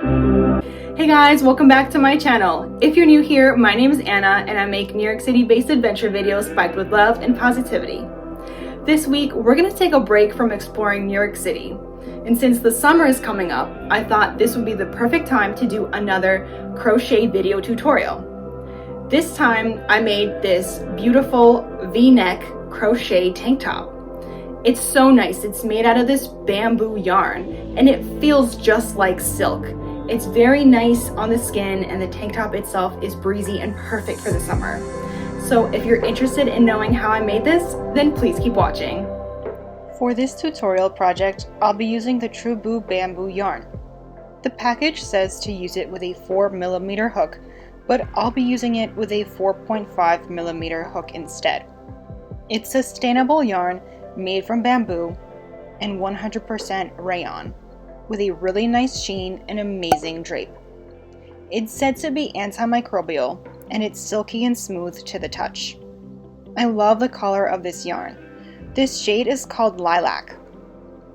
Hey guys, welcome back to my channel. If you're new here, my name is Anna and I make New York City based adventure videos spiked with love and positivity. This week, we're gonna take a break from exploring New York City. And since the summer is coming up, I thought this would be the perfect time to do another crochet video tutorial. This time, I made this beautiful V-neck crochet tank top. It's so nice. It's made out of this bamboo yarn and it feels just like silk. It's very nice on the skin and the tank top itself is breezy and perfect for the summer. So if you're interested in knowing how I made this, then please keep watching. For this tutorial project, I'll be using the Truboo Bamboo Yarn. The package says to use it with a 4mm hook, but I'll be using it with a 4.5mm hook instead. It's sustainable yarn made from bamboo and 100% rayon, with a really nice sheen and amazing drape. It's said to be antimicrobial and it's silky and smooth to the touch. I love the color of this yarn. This shade is called Lilac.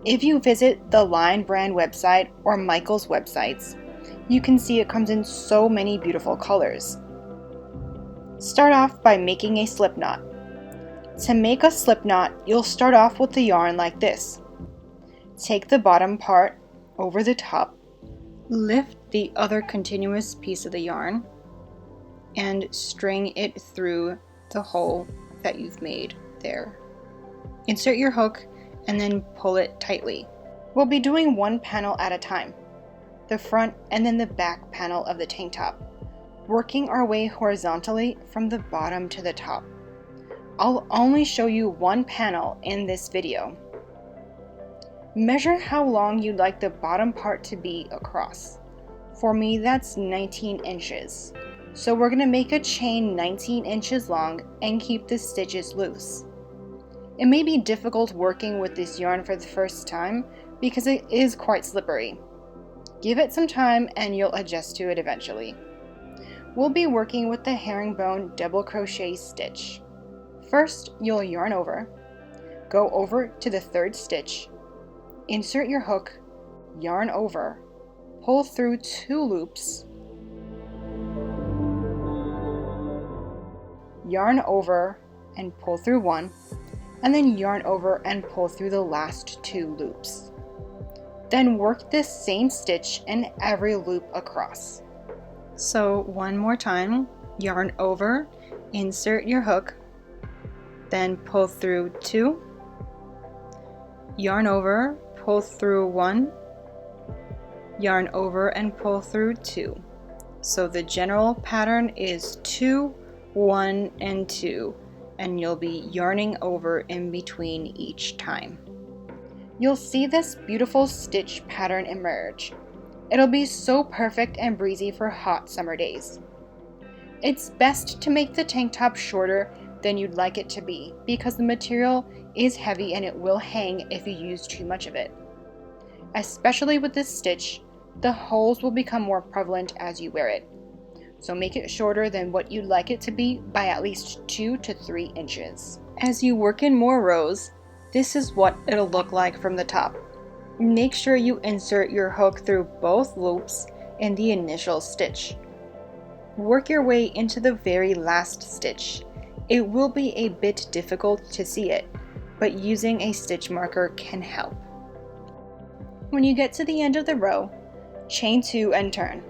If you visit the Line brand website or Michael's websites, you can see it comes in so many beautiful colors. Start off by making a slip knot. To make a slip knot, you'll start off with the yarn like this. Take the bottom part over the top, lift the other continuous piece of the yarn, and string it through the hole that you've made there. Insert your hook and then pull it tightly. We'll be doing one panel at a time, the front and then the back panel of the tank top, working our way horizontally from the bottom to the top. I'll only show you one panel in this video. Measure how long you'd like the bottom part to be across. For me, that's 19 inches. So we're going to make a chain 19 inches long and keep the stitches loose. It may be difficult working with this yarn for the first time because it is quite slippery. Give it some time and you'll adjust to it eventually. We'll be working with the herringbone double crochet stitch. First, you'll yarn over, go over to the third stitch, insert your hook, yarn over, pull through 2 loops, yarn over and pull through 1, and then yarn over and pull through the last 2 loops. Then work this same stitch in every loop across. So one more time, yarn over, insert your hook, then pull through 2, yarn over, pull through 1, yarn over and pull through 2. So the general pattern is 2, 1, and 2, and you'll be yarning over in between each time. You'll see this beautiful stitch pattern emerge. It'll be so perfect and breezy for hot summer days. It's best to make the tank top shorter than you'd like it to be because the material is heavy and it will hang if you use too much of it. Especially with this stitch, the holes will become more prevalent as you wear it. So make it shorter than what you'd like it to be by at least 2 to 3 inches. As you work in more rows, this is what it'll look like from the top. Make sure you insert your hook through both loops in the initial stitch. Work your way into the very last stitch. It will be a bit difficult to see it, but using a stitch marker can help. When you get to the end of the row, chain 2 and turn.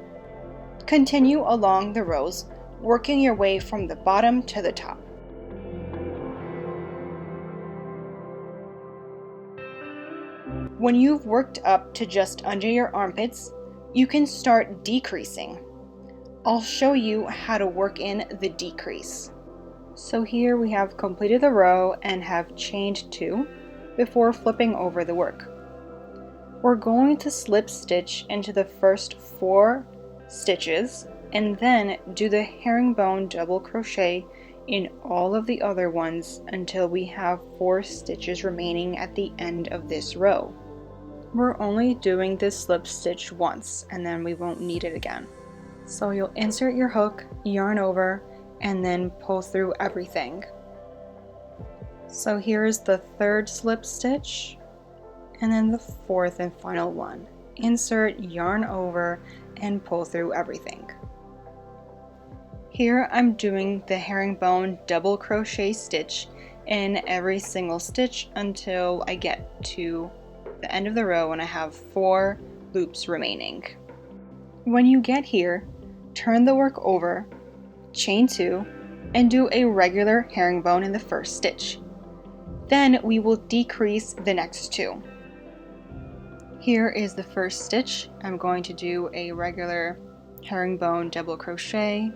Continue along the rows, working your way from the bottom to the top. When you've worked up to just under your armpits, you can start decreasing. I'll show you how to work in the decrease. So here we have completed the row and have chained 2 before flipping over the work. We're going to slip stitch into the first 4 stitches and then do the herringbone double crochet in all of the other ones until we have 4 stitches remaining at the end of this row. We're only doing this slip stitch once and then we won't need it again. So you'll insert your hook, yarn over, and then pull through everything. So here's the 3rd slip stitch and then the 4th and final one. Insert, yarn over, and pull through everything. Here I'm doing the herringbone double crochet stitch in every single stitch until I get to the end of the row and I have 4 loops remaining. When you get here, turn the work over, chain 2, and do a regular herringbone in the first stitch. Then we will decrease the next 2. Here is the first stitch. I'm going to do a regular herringbone double crochet,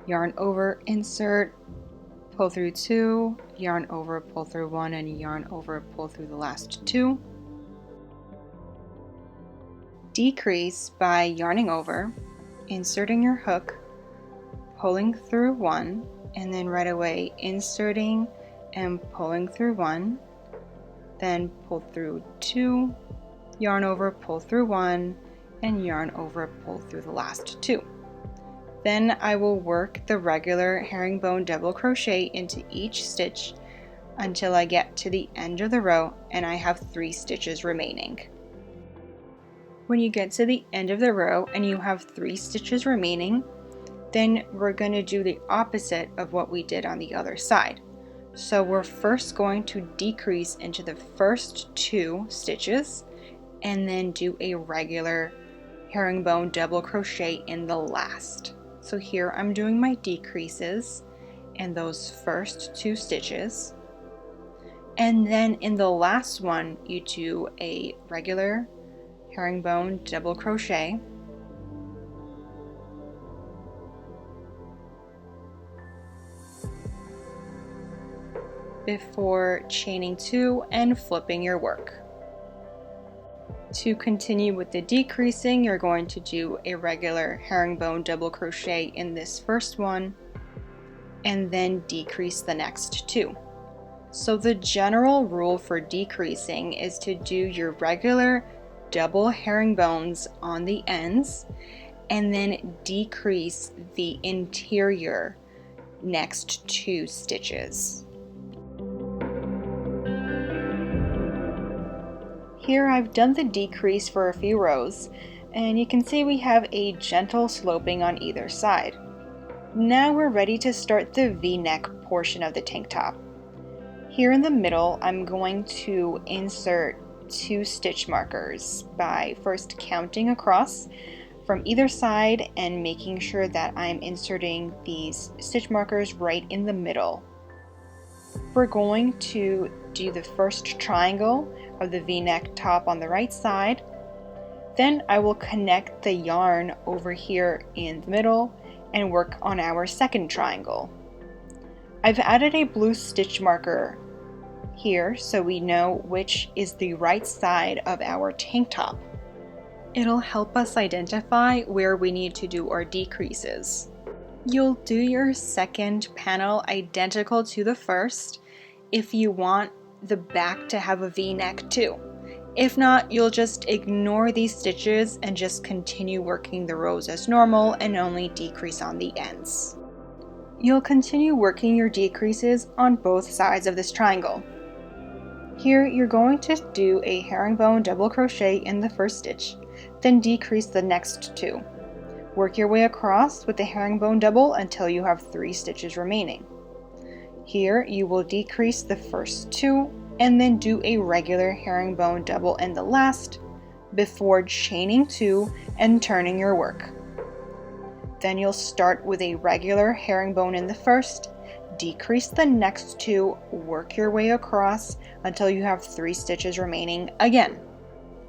yarn over, insert, pull through 2, yarn over, pull through 1, and yarn over, pull through the last 2. Decrease by yarning over, inserting your hook, pulling through 1, and then right away inserting and pulling through 1, then pull through 2, yarn over, pull through 1, and yarn over, pull through the last 2. Then I will work the regular herringbone double crochet into each stitch until I get to the end of the row and I have 3 stitches remaining. When you get to the end of the row and you have 3 stitches remaining, then we're going to do the opposite of what we did on the other side. So we're first going to decrease into the first 2 stitches and then do a regular herringbone double crochet in the last. So here I'm doing my decreases in those first 2 stitches, and then in the last one you do a regular herringbone double crochet, before chaining 2 and flipping your work. To continue with the decreasing, you're going to do a regular herringbone double crochet in this first one and then decrease the next 2. So the general rule for decreasing is to do your regular double herringbones on the ends and then decrease the interior next 2 stitches. Here I've done the decrease for a few rows, and you can see we have a gentle sloping on either side. Now we're ready to start the V-neck portion of the tank top. Here in the middle, I'm going to insert 2 stitch markers by first counting across from either side and making sure that I'm inserting these stitch markers right in the middle. We're going to do the first triangle of the V-neck top on the right side. Then I will connect the yarn over here in the middle and work on our second triangle. I've added a blue stitch marker here so we know which is the right side of our tank top. It'll help us identify where we need to do our decreases. You'll do your second panel identical to the first if you want the back to have a V-neck too. If not, you'll just ignore these stitches and just continue working the rows as normal and only decrease on the ends. You'll continue working your decreases on both sides of this triangle. Here you're going to do a herringbone double crochet in the first stitch, then decrease the next 2. Work your way across with the herringbone double until you have 3 stitches remaining. Here you will decrease the first 2 and then do a regular herringbone double in the last before chaining 2 and turning your work. Then you'll start with a regular herringbone in the first, decrease the next 2, work your way across until you have 3 stitches remaining again.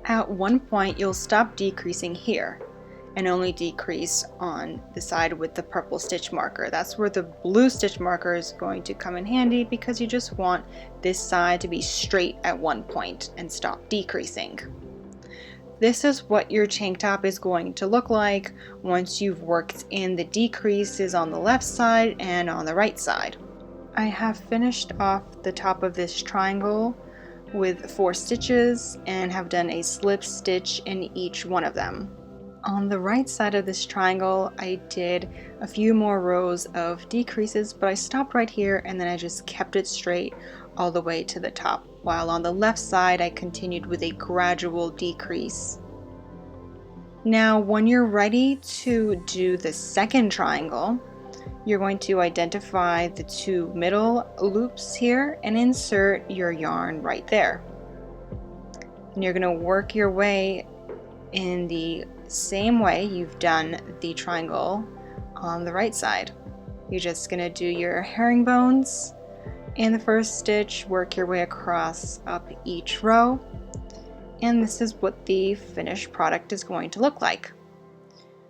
At one point you'll stop decreasing here and only decrease on the side with the purple stitch marker. That's where the blue stitch marker is going to come in handy because you just want this side to be straight at one point and stop decreasing. This is what your tank top is going to look like once you've worked in the decreases on the left side and on the right side. I have finished off the top of this triangle with 4 stitches and have done a slip stitch in each one of them. On the right side of this triangle, I did a few more rows of decreases, but I stopped right here and then I just kept it straight all the way to the top. While on the left side, I continued with a gradual decrease. Now, when you're ready to do the second triangle, you're going to identify the 2 middle loops here and insert your yarn right there. And you're going to work your way in the same way you've done the triangle on the right side. You're just going to do your herringbones in the first stitch, work your way across up each row, and this is what the finished product is going to look like.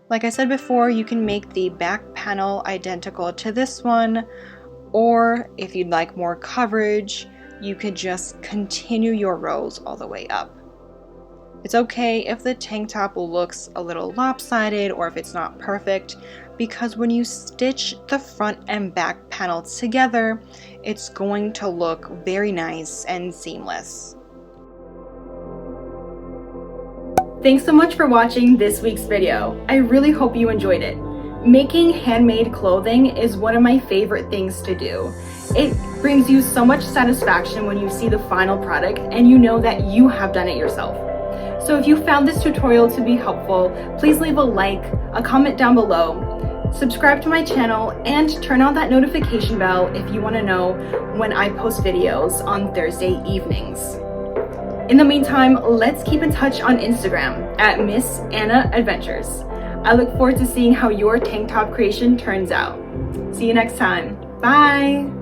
Like I said before, you can make the back panel identical to this one, or if you'd like more coverage, you could just continue your rows all the way up. It's okay if the tank top looks a little lopsided or if it's not perfect, because when you stitch the front and back panel together, it's going to look very nice and seamless. Thanks so much for watching this week's video. I really hope you enjoyed it. Making handmade clothing is one of my favorite things to do. It brings you so much satisfaction when you see the final product and you know that you have done it yourself. So if you found this tutorial to be helpful, please leave a like, a comment down below, subscribe to my channel, and turn on that notification bell if you want to know when I post videos on Thursday evenings. In the meantime, let's keep in touch on Instagram at Miss Anna Adventures. I look forward to seeing how your tank top creation turns out. See you next time. Bye!